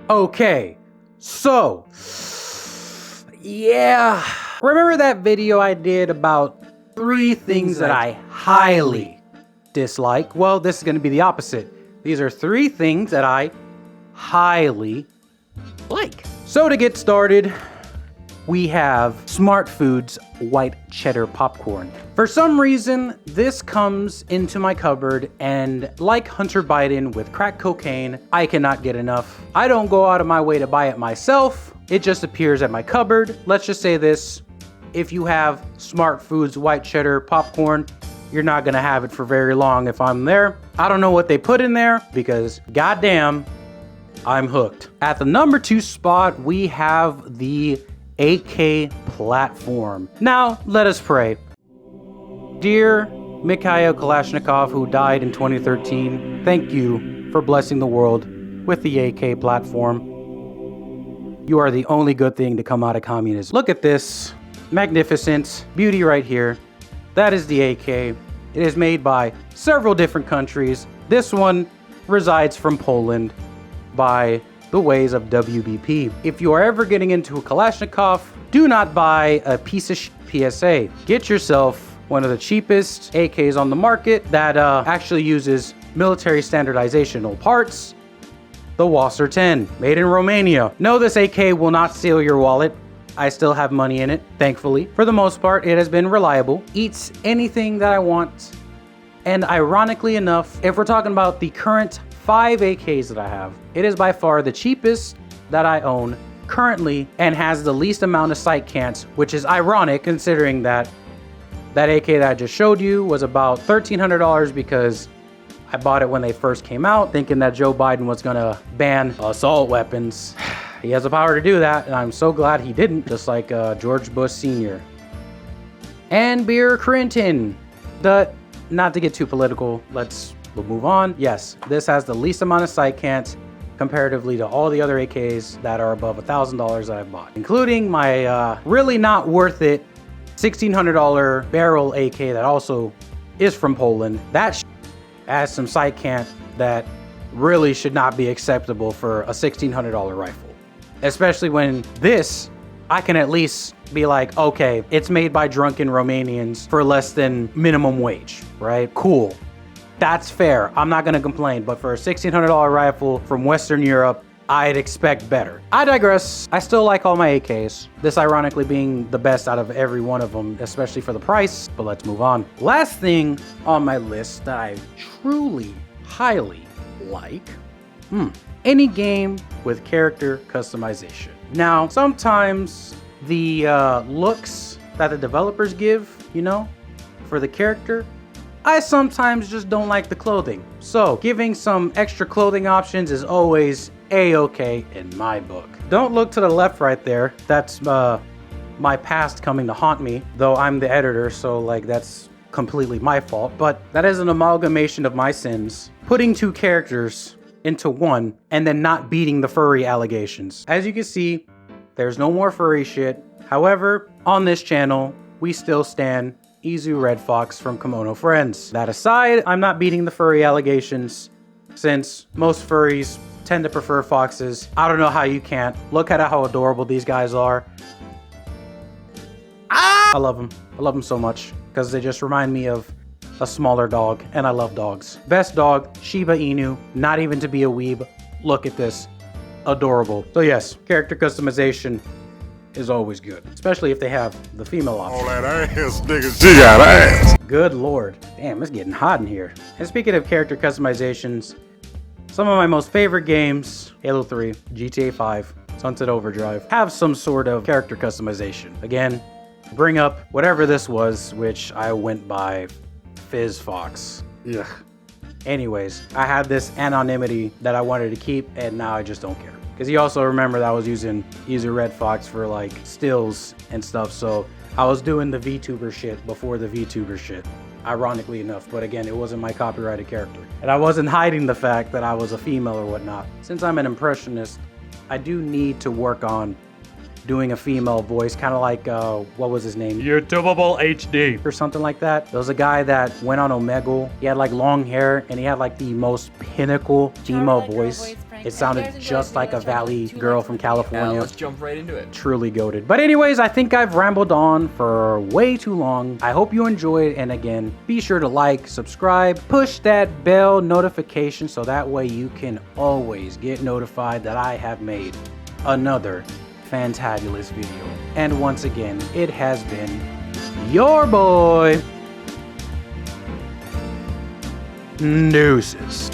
Okay, so, yeah. Remember that video I did about 3 things that I highly dislike? Well, this is going to be the opposite. These are 3 things that I highly like. So to get started, we have Smart Foods white cheddar popcorn. For some reason, this comes into my cupboard, and like Hunter Biden with crack cocaine, I cannot get enough. I don't go out of my way to buy it myself. It just appears at my cupboard. Let's just say this. If you have Smart Foods white cheddar popcorn, you're not gonna have it for very long if I'm there. I don't know what they put in there because goddamn, I'm hooked. At the number 2 spot, we have the AK platform. Now, let us pray. Dear Mikhail Kalashnikov, who died in 2013, thank you for blessing the world with the AK platform. You are the only good thing to come out of communism. Look at this magnificent beauty right here. That is the AK. It is made by several different countries. This one resides from Poland by the ways of WBP. If you are ever getting into a Kalashnikov, do not buy a piece of PSA. Get yourself one of the cheapest AKs on the market that actually uses military standardizational parts, the Wasser 10, made in Romania. No, this AK will not steal your wallet. I still have money in it, thankfully. For the most part, it has been reliable, eats anything that I want, and ironically enough, if we're talking about the current 5 AKs that I have, it is by far the cheapest that I own currently and has the least amount of sight cants, which is ironic considering that AK that I just showed you was about $1,300 because I bought it when they first came out, thinking that Joe Biden was gonna ban assault weapons. He has the power to do that, and I'm so glad he didn't, just like George Bush Sr. And Bill Clinton. Not to get too political, we'll move on. Yes, this has the least amount of sight cants comparatively to all the other AKs that are above $1,000 that I've bought, including my really not worth it $1,600 barrel AK that also is from Poland. That has some sight cant that really should not be acceptable for a $1,600 rifle. Especially when this, I can at least be like, okay, it's made by drunken Romanians for less than minimum wage, right? Cool. That's fair. I'm not gonna complain, but for a $1,600 rifle from Western Europe, I'd expect better. I digress. I still like all my AKs. This ironically being the best out of every one of them, especially for the price, but let's move on. Last thing on my list that I truly, highly like, any game with character customization. Now, sometimes the looks that the developers give, for the character, I sometimes just don't like the clothing. So giving some extra clothing options is always a-okay in my book. Don't look to the left right there. That's my past coming to haunt me, though I'm the editor, so that's completely my fault. But that is an amalgamation of my sins. Putting 2 characters into one and then not beating the furry allegations. As you can see, there's no more furry shit. However, on this channel, we still stand Izu Red Fox from Kimono Friends. That aside, I'm not beating the furry allegations since most furries tend to prefer foxes. I don't know how you can't. Look at how adorable these guys are. I love them. I love them so much because they just remind me of a smaller dog, and I love dogs. Best dog, Shiba Inu, not even to be a weeb. Look at this. Adorable. So yes, character customization is always good, especially if they have the female option. All that ass, nigga, she got ass. Good lord. Damn, it's getting hot in here. And speaking of character customizations, some of my most favorite games, Halo 3, GTA 5, Sunset Overdrive, have some sort of character customization. Again, bring up whatever this was, which I went by Fizz Fox. Ugh. Anyways, I had this anonymity that I wanted to keep, and now I just don't care. Because you also remember that I was using Izu Red Fox for stills and stuff, so I was doing the VTuber shit before the VTuber shit, ironically enough. But again, it wasn't my copyrighted character. And I wasn't hiding the fact that I was a female or whatnot. Since I'm an impressionist, I do need to work on doing a female voice, kind of like, what was his name? YouTubeable HD. Or something like that. There was a guy that went on Omegle. He had long hair, and he had the most pinnacle female voice. It sounded just like a Valley girl from California. Let's jump right into it. Truly goated. But anyways, I think I've rambled on for way too long. I hope you enjoyed, and again, be sure to like, subscribe, push that bell notification so that way you can always get notified that I have made another fantabulous video. And once again, it has been your boy, Deuces.